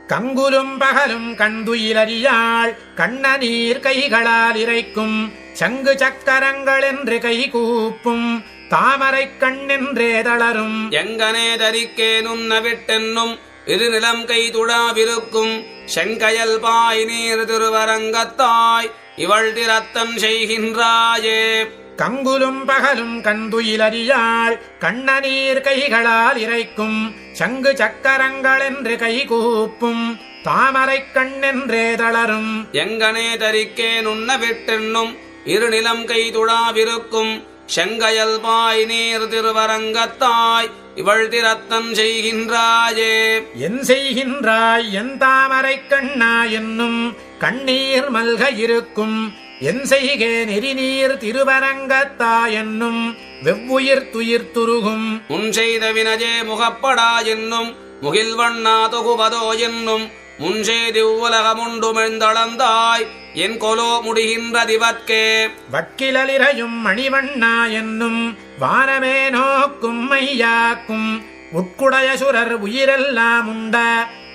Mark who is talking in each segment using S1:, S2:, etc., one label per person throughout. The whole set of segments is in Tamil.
S1: கங்குலும் பகலும் கண்துயிலறியாள் கண்ணநீர் கைகளால் இறைக்கும் சங்கு சக்கரங்கள் என்று கை கூப்பும் தாமரை கண்ணென்றே தளரும்
S2: எங்கனே தரிக்கே நுண்ணவிட்டென்னும் இருநிலம் கை துடாவிருக்கும் செங்கயல் பாய் நீர் திருவரங்கத்தாய் இவள் திறத்தம் செய்கின்றாயே.
S1: கங்குலும் பகலும் கண்துயிலறியாள் கண்ணநீர் கைகளால் இறைக்கும் சங்கு சக்கரங்கள் என்று கை கூப்பும் தாமரை கண்ணென்றே தளரும்
S2: எங்கனே தரிக்கே நுண்ணவிட்டென்னும் இருநிலம் கை துடாவிருக்கும் செங்கயல் பாய் நீர் திருவரங்கத்தாய் இவள் திறத்தம் செய்கின்றாயே.
S1: என் செய்கின்றாய் என் தாமரை கண்ணா என்னும் கண்ணீர் மல்க இருக்கும் என் செய்கே நெறிநீர் திருவரங்கத்தா என்னும் வெவ்வுயிர் துயிர் துருகும்
S2: முன் செய்த வினஜே முகப்படா என்னும் முகில்வண்ணா தொகுவதோ என்னும் முன்சேதி உலகமுண்டுமெழ்ந்தளந்தாய் என் கொலோ முடிகின்ற திவத்கே.
S1: வக்கிலலிரையும் மணிவண்ணா என்னும் வானமே நோக்கும் மையாக்கும் உட்குடைய சுரர் உயிரெல்லாம் உண்ட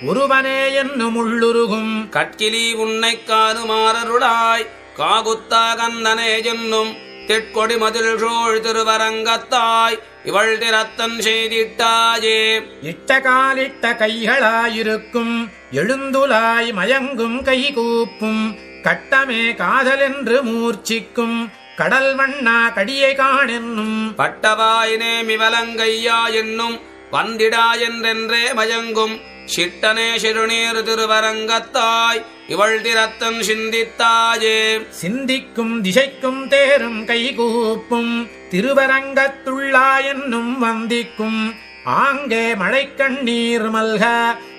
S1: ஒருவனே என்னும் உள்ளுருகும்
S2: கட்கிலி உன்னை காணுமாறருளாய் காகுத்தா கந்தனே என்னும் திட்கொடி மதில் சோழ் திருவரங்கத்தாய் இவள் திறத்தன் செய்திட்டாயே.
S1: இட்ட காலிட்ட கைகளாயிருக்கும் எழுந்துலாய் மயங்கும் கை கூப்பும் கட்டமே காதலென்று மூர்ச்சிக்கும் கடல் வண்ணா கடியை காணென்னும்
S2: பட்டவாய் நேமி வலங்கையா என்னும் வந்திடா என்றென்றே மயங்கும் சிட்டனே சிறுநீர் திருவரங்கத்தாய் இவள் திறத்தன் சிந்தித்தாயே.
S1: சிந்திக்கும் திசைக்கும் தேரும் கை கூப்பும் திருவரங்கத்துள்ளா என்னும் வந்திக்கும் ஆங்கே மழை கண்ணீர் மல்க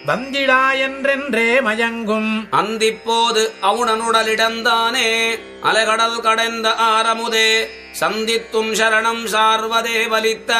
S1: வந்திடா என்றென்றே மயங்கும்
S2: அந்திப்போது அவுணனுடலிடந்தானே அலைகடல் கடைந்த ஆரமுதே சந்தித்தும் சரணம் சார்வதே வலித்த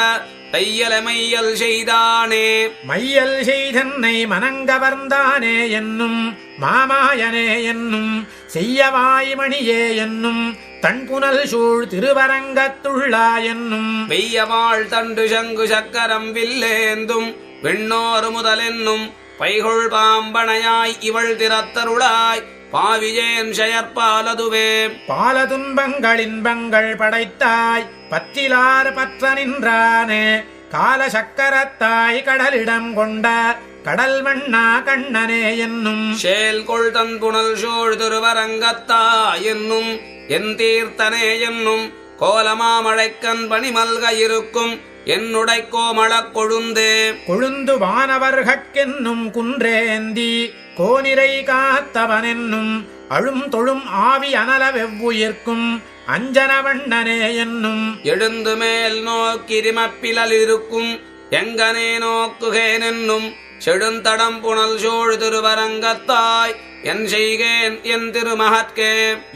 S2: தையல மையல் செய்தானே.
S1: மையல் செய்தன்னை மனங்கவர்ந்தானே என்னும் மாமாயனே என்னும் செய்யவாய்மணியே என்னும் தன்புனல் சூழ் திருவரங்கத்துள்ளா என்னும்
S2: வெய்யவாள் தண்டு சங்கு சக்கரம் வில்லேந்தும் வெண்ணோறு முதலென்னும் பைகொள் பாம்பனையாய் இவள் திறத்தருளாய் பாவியேன் செயற்பாலதுவே.
S1: பால துன்பங்களின்பங்கள் படைத்தாய் பத்திலார் பற்ற நின்றானே கால சக்கரத்தாய் கடலிடம் கொண்ட கடல் மண்ணா கண்ணனே என்னும்
S2: சேல் கொள் தன் புனல் சோழ் திருவரங்கத்தா என்னும் என் தீர்த்தனே என்னும் கோலமாமழைக்கண் பணிமல்க இருக்கும் என்னுடை கோமளக் கொழுந்தே.
S1: கொழுந்து வானவர்கட்கென்னும் குன்றேந்தி கோனிரை காத்தவனென்னும் அழும் தொழும் ஆவி அனல வெவ்வுயிர்க்கும் அஞ்சனவண்ணனே என்னும்
S2: எழுந்து மேல் நோக்கிரிமப்பிலல் இருக்கும் எங்கனே நோக்குகேனென்னும் செடுந்தடம் புனல் சோழ் திருவரங்கத்தாய் என் செய்கேன் என் திருமகற்கே.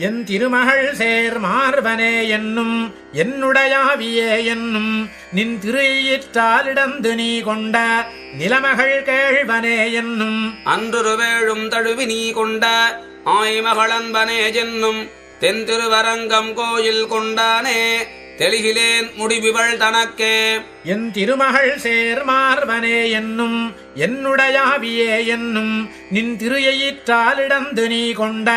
S1: என் திருமகள் சேர் மார்பனே என்னும் என்னுடையாவியே என்னும் நின் திருயிற்றாலிடந்து நீ கொண்ட நிலமகள் கேழ்வனே என்னும்
S2: அன்றொரு வேழும் தழுவி நீ கொண்ட ஆய்மகளன்பனே என்னும் தென் திருவரங்கம் கோயில் கொண்டானே தெளிகிலேன் முடிவிவள் தனக்கே.
S1: என் திருமகள் சேர் மார்பனே என்னும் என்னுடையாவியே என்னும் நின் திருயிற்றாலிடந்து நீ கொண்ட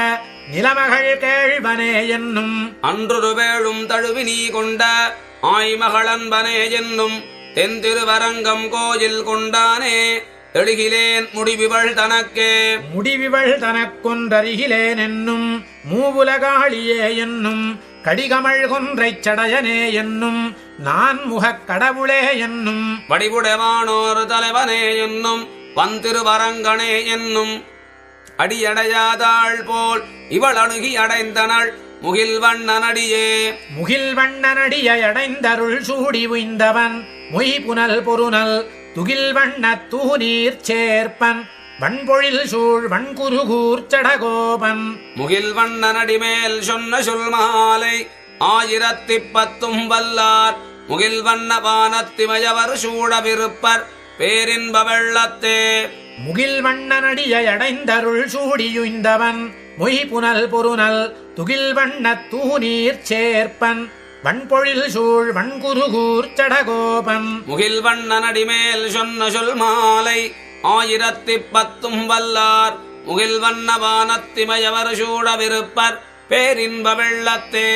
S1: நிலமகள் கேழ்வனே என்னும்
S2: அன்றொரு வேழும் தழுவி நீ கொண்ட ஆய்மகளன்பனே என்னும் தென் திருவரங்கம் கோயில் கொண்டானே தெளிகிலேன் முடிவிவள் தனக்கே.
S1: முடிவிவள் தனக்கொன்றருகிலேன் என்னும் மூவுலகாளியே என்னும் கடிகமள் கொன்றைச் சடையனே என்னும் நான் முகக் கடவுளே என்னும்
S2: வடிவுடைவானோர் தலைவனே என்னும் வந்திருவரங்கனே என்னும் அடியடையாதாள் போல் இவள் அணுகி அடைந்தனள் முகில் வண்ணனடியே.
S1: முகில் வண்ணனடியை அடைந்தருள் சூடி உய்ந்தவன் மொய் புனல் பொருநல் துகில் வண்ண தூநீர் சேர்ப்பன் வன்பொழில் சூழ் வன்குருகூர் சடகோபன்.
S2: முகில் வண்ணனடிமேல் சொன்ன சொல் மாலை 1010 வல்லார் முகில் வண்ண வானத்திமயவர் சூழவிருப்பர் பேரின்ப வெள்ளத்தே.
S1: முகில் வண்ணனடியை அடைந்தருள் சூடியுய்ந்தவன் மொய் புனல் பொருநல் துகில் வண்ண தூநீர் சேர்ப்பன் வன்பொழில் சூழ் வன்குருகூர் சடகோபன்.
S2: முகில் வண்ணனடிமேல் சொன்ன சொல் மாலை 1010 வல்லார் முகில் வண்ண வானத்திமயவர் சூழவிருப்பர் பேரின்ப வெள்ளத்தே.